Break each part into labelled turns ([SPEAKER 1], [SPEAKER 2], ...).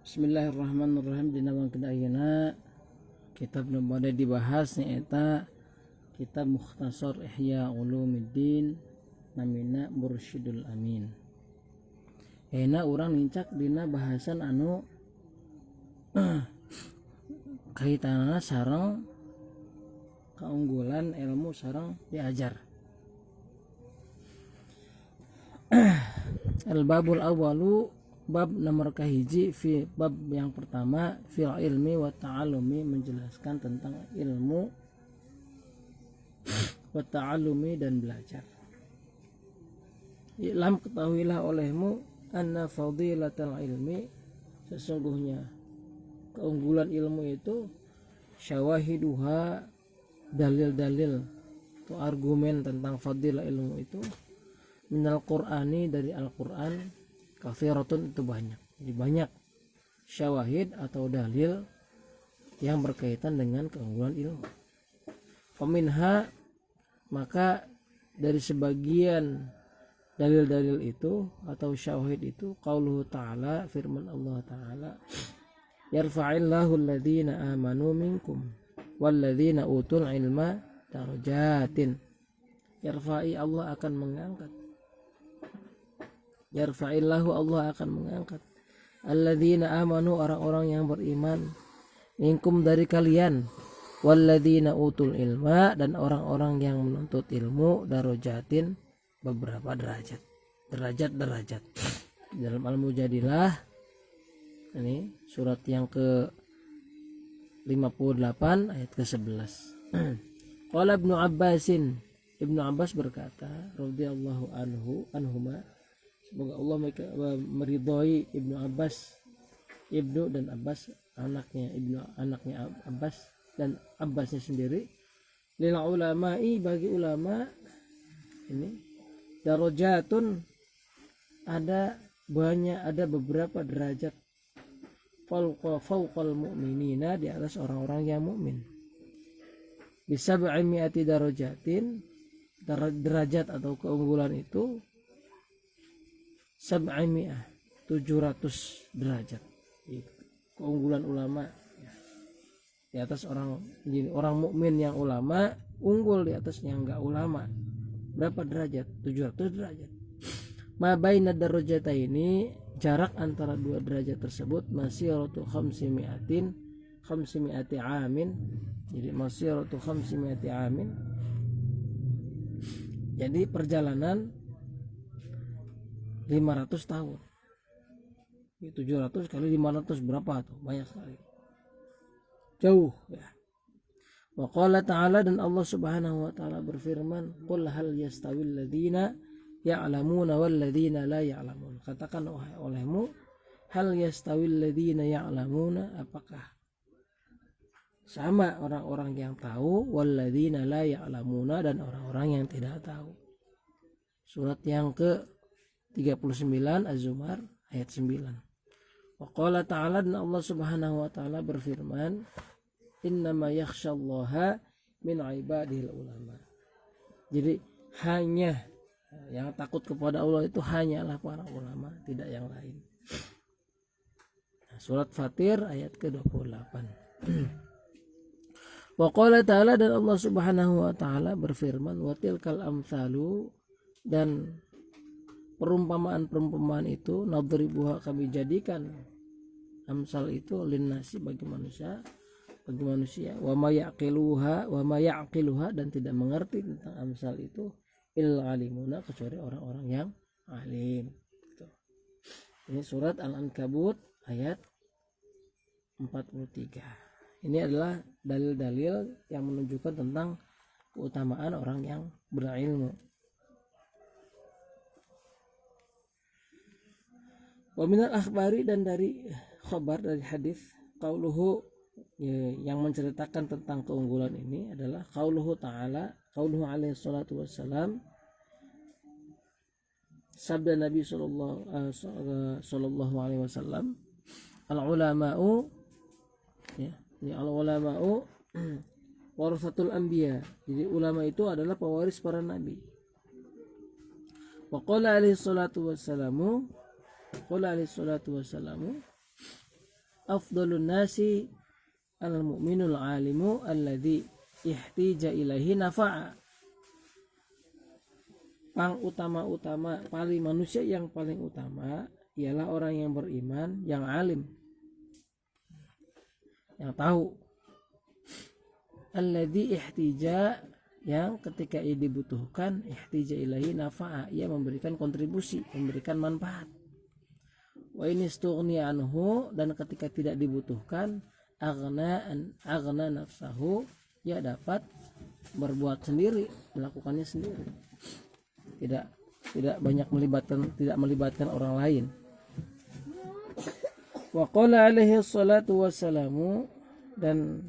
[SPEAKER 1] Bismillahirrahmanirrahim. Dina bangkeun ayeuna kitab nu bade dibahas nyaeta kitab Mukhtasar Ihya Ulumuddin namina Mursyidul Amin. Ayeuna urang nincak dina bahasan anu kaitanana sareng kaunggulan ilmu sareng diajar. Al-babul awwalu, bab nomor kahiji, fi bab yang pertama, fil ilmi wa ta'allumi, menjelaskan tentang ilmu wa ta'allumi dan belajar. I'lam, ketahuilah olehmu, anna fadilatal ilmi, sesungguhnya keunggulan ilmu itu, syawahiduha, dalil-dalil atau argumen tentang fadilah ilmu itu, minal Qur'ani, dari Al-Qur'an, kafiratun, itu banyak. Jadi banyak syawahid atau dalil yang berkaitan dengan keunggulan ilmu. Faminha, maka dari sebagian dalil-dalil itu atau syawahid itu, qauluhu ta'ala, firman Allah ta'ala, yarfa'illahu alladhina amanu minkum walladhina utul ilma darajatin. Yarfa'i, Allah akan mengangkat. Yarfa'illahu, Allah akan mengangkat. Alladzina amanu, orang-orang yang beriman, minkum, dari kalian, walladzina utul ilma, dan orang-orang yang menuntut ilmu, darajatin, beberapa derajat. Derajat-derajat. Dalam Al-Mujadilah, ini surat yang ke 58 ayat ke 11. Qala Ibnu Abbasin, Ibnu Abbas berkata, radhiyallahu anhuma, semoga Allah meridhoi Ibnu Abbas, Ibnu dan Abbas, anaknya Ibnu, anaknya Abbas dan Abbasnya sendiri, lil ulama'i, bagi ulama ini, darajatun, ada banyak, ada beberapa derajat, fauqal mu'minina, di atas orang-orang yang mukmin, bisa bi'imiati darajatin, derajat atau keunggulan itu 700 derajat. Keunggulan ulama di atas orang mukmin yang ulama, unggul di atas yang enggak ulama. Berapa derajat? 700 derajat. Ma baina darajataini, jarak antara dua derajat tersebut, masiratu 500 amin. Jadi masiratu 500 amin. Jadi perjalanan 500 tahun. 700 kali 500 berapa tuh? Banyak sekali. Jauh ya. Wa qala ta'ala, dan Allah Subhanahu wa taala berfirman, qul hal yastawil ladzina ya'lamuna wal ladzina la ya'lamun. Katakan olehmu, hal yastawil ladzina ya'lamuna, apakah sama orang-orang yang tahu, wal ladzina la ya'lamuna, dan orang-orang yang tidak tahu. Surat yang ke 39 Az-Zumar ayat 9. Wa qala ta'ala, dan Allah Subhanahu wa taala berfirman, innama yakhsyallaha min ibadihil ulama. Jadi hanya yang takut kepada Allah itu hanyalah para ulama, tidak yang lain. Surat Fatir ayat ke-28. Wa qala ta'ala, dan Allah Subhanahu wa taala berfirman, wa tilkal amsalu, dan perumpamaan-perumpamaan itu, nadribuha, kami jadikan, amsal itu, linnasi, bagi manusia, wa ma yaqiluha, dan tidak mengerti tentang amsal itu, illa alimuna, kecuali orang-orang yang alim. Ini surat Al-Ankabut ayat 43. Ini adalah dalil-dalil yang menunjukkan tentang keutamaan orang yang berilmu. Wa minal akhbari, dan dari khabar, dari hadis, qauluhu, yang menceritakan tentang keunggulan ini adalah qauluhu ta'ala, qauluhu alaihi salatu wassalam, sabda Nabi sallallahu alaihi wasallam, al-ulama'u, ya, ini al-ulama'u warasatul anbiya. Jadi ulama itu adalah pewaris para nabi. Wa qala alaihi salatu wassalamu, qala alaihi salatu wassalamu, afdalun nasi al-mu'minul alimu alladhi ihtija ilaihi nafa'a. Manusia yang paling utama ialah orang yang beriman, yang alim, yang tahu. Alladhi ihtija, yang ketika ia dibutuhkan, ihtija ilahi nafa'a, ia memberikan kontribusi, memberikan manfaat. Wa in istughni anhu, dan ketika tidak dibutuhkan, aghna nafsahu, ia dapat berbuat sendiri, melakukannya sendiri. Tidak banyak melibatkan orang lain. Wa qala alaihi salatu wassalamu, dan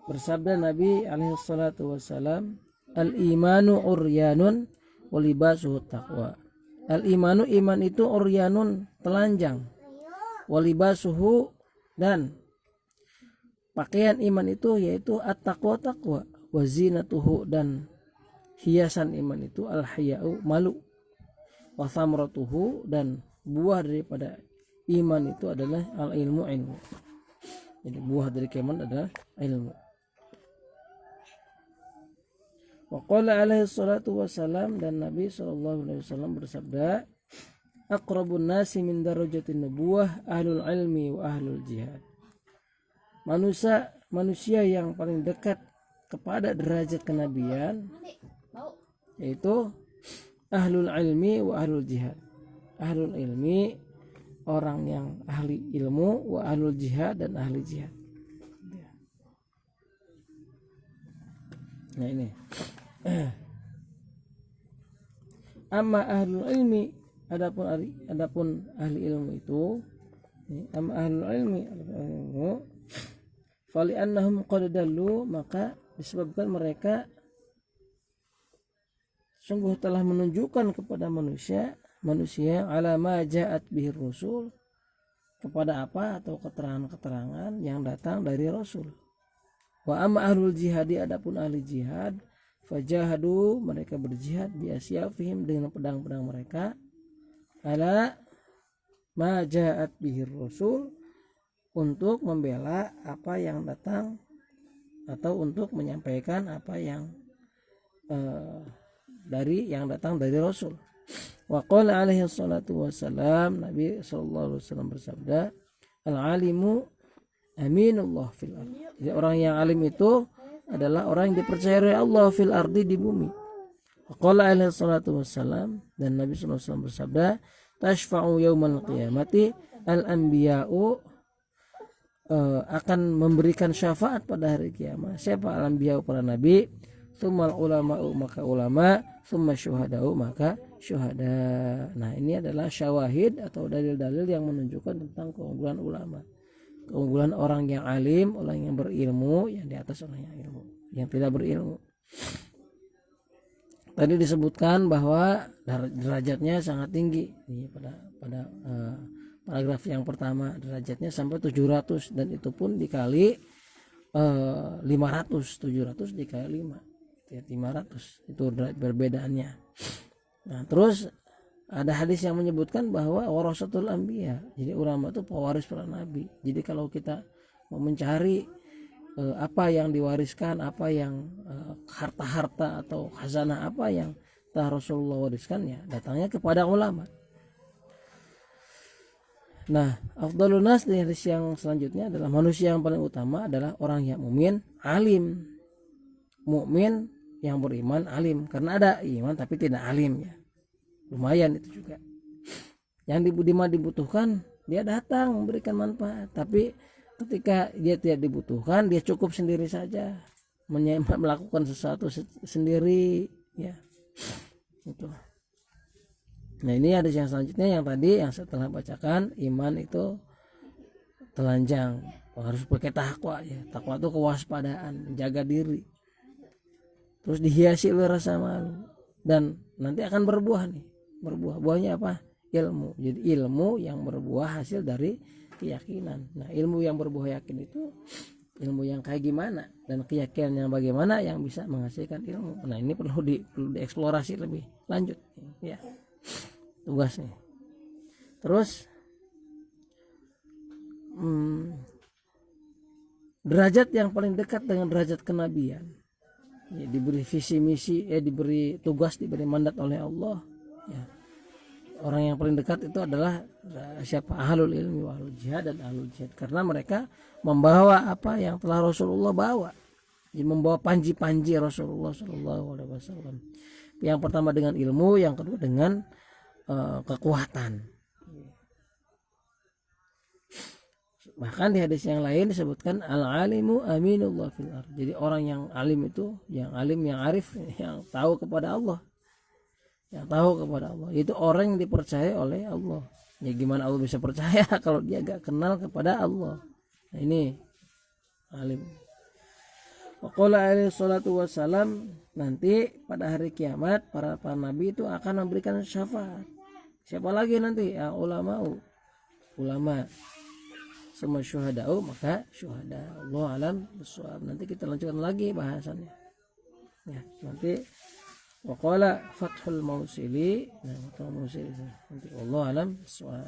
[SPEAKER 1] bersabda Nabi alaihi salatu wassalam, al-imanu uryanun wa libasuhu taqwa. Al-imanu, iman itu uryanun, telanjang, wa libasuhu, dan pakaian iman itu yaitu at-taqwa, taqwa, wa zinatuhu, dan hiasan iman itu al-haya'u, malu, wa thamratuhu, dan buah daripada iman itu adalah al-ilmu, ilmu. Jadi buah dari iman adalah ilmu. Wa qala alaihi salatu wassalam, dan Nabi SAW bersabda, aqrabun nasi min darajatin nubuwah ahlul ilmi wa ahlul jihad. Manusia yang paling dekat kepada derajat kenabian yaitu ahlul ilmi wa ahlul jihad. Ahlul ilmi, orang yang ahli ilmu, wa ahlul jihad, dan ahli jihad. Nah ini. Amma ahlul ilmi, adapun ahli ilmu itu, amma ahlul ilmi fali annahum qad dallu, maka disebabkan mereka sungguh telah menunjukkan kepada manusia ala ma ja'at bihi rusul, kepada apa atau keterangan-keterangan yang datang dari Rasul. Wa amma ahlul jihadi, adapun ahli jihad, fajahadu, mereka berjihad, bi asyafihim, dengan pedang-pedang mereka, ala ma ja'at bihi rusul, untuk membela apa yang datang atau untuk menyampaikan apa yang yang datang dari Rasul. Wa qala alaihi salatu wassalam, Nabi sallallahu alaihi wasallam bersabda, al-alimu aminullah fil ardi. Jadi orang yang alim itu adalah orang yang dipercaya oleh Allah fil ardi, di bumi. Wa qala alaihi salatu wassalam, dan Nabi sallallahu alaihi wasallam bersabda, tashfa'u yaumal qiyamati al-anbiya'u, akan memberikan syafaat pada hari kiamat. Siapa? Al-anbiya'u, para nabi, tsummal ulama'u, maka ulama, tsumma syuhada'u, maka syuhada. Nah, ini adalah syawahid atau dalil-dalil yang menunjukkan tentang keunggulan ulama, keunggulan orang yang alim, orang yang berilmu, yang di atas orang yang ilmu, yang tidak berilmu. Tadi disebutkan bahwa derajatnya sangat tinggi. Ini pada paragraf yang pertama, derajatnya sampai 700, dan itu pun dikali 500, 700 dikali 5, ya 500, itu perbedaannya. Nah, terus ada hadis yang menyebutkan bahwa warasatul anbiya, jadi ulama itu pewaris para nabi. Jadi kalau kita mau mencari apa yang diwariskan, apa yang harta-harta atau khazanah apa yang telah Rasulullah wariskan, ya datangnya kepada ulama. Nah, afdalun nas, dari hadis yang selanjutnya adalah manusia yang paling utama adalah orang yang mukmin, alim. Mukmin yang beriman, alim. Karena ada iman tapi tidak alim, ya. Lumayan itu juga. Yang dibutuhkan, dia datang memberikan manfaat. Tapi ketika dia tidak dibutuhkan, dia cukup sendiri saja, melakukan sesuatu sendiri, ya. Itu. Nah, ini hadis yang selanjutnya, yang tadi yang setelah bacakan, iman itu telanjang, harus pakai takwa, ya. Takwa itu kewaspadaan, menjaga diri. Terus dihiasi oleh rasa malu, dan nanti akan berbuah nih. Buahnya apa? Ilmu. Jadi ilmu yang berbuah hasil dari keyakinan. Nah, ilmu yang berbuah yakin itu ilmu yang kayak gimana, dan keyakinan yang bagaimana yang bisa menghasilkan ilmu. Nah, ini perlu dieksplorasi lebih lanjut, ya, tugasnya. Terus derajat yang paling dekat dengan derajat kenabian, ya, diberi visi misi, diberi tugas, diberi mandat oleh Allah, ya. Orang yang paling dekat itu adalah siapa? Ahlul ilmi wa ahlul jihad dan ahlul jihad, karena mereka membawa apa yang telah Rasulullah bawa, ya, membawa panji-panji Rasulullah SAW. Yang pertama dengan ilmu, yang kedua dengan kekuatan. Bahkan di hadis yang lain disebutkan al-alimu aminullah fil ardh. Jadi orang yang alim itu, yang alim, yang arif, yang tahu kepada Allah, yang tahu kepada Allah, itu orang yang dipercaya oleh Allah. Ya gimana Allah bisa percaya kalau dia gak kenal kepada Allah? Nah, ini alim. Waqala alaihi salatu wassalam, nanti pada hari kiamat para nabi itu akan memberikan syafaat. Siapa lagi nanti? Ya, ulama. Semua syuhada'u, maka syuhada. Allah alam bisawab. Nanti kita lanjutkan lagi bahasannya. Ya, nanti waqala Fathul Mausili. Nah, Fathul Mausili nanti Allah alam bisawab.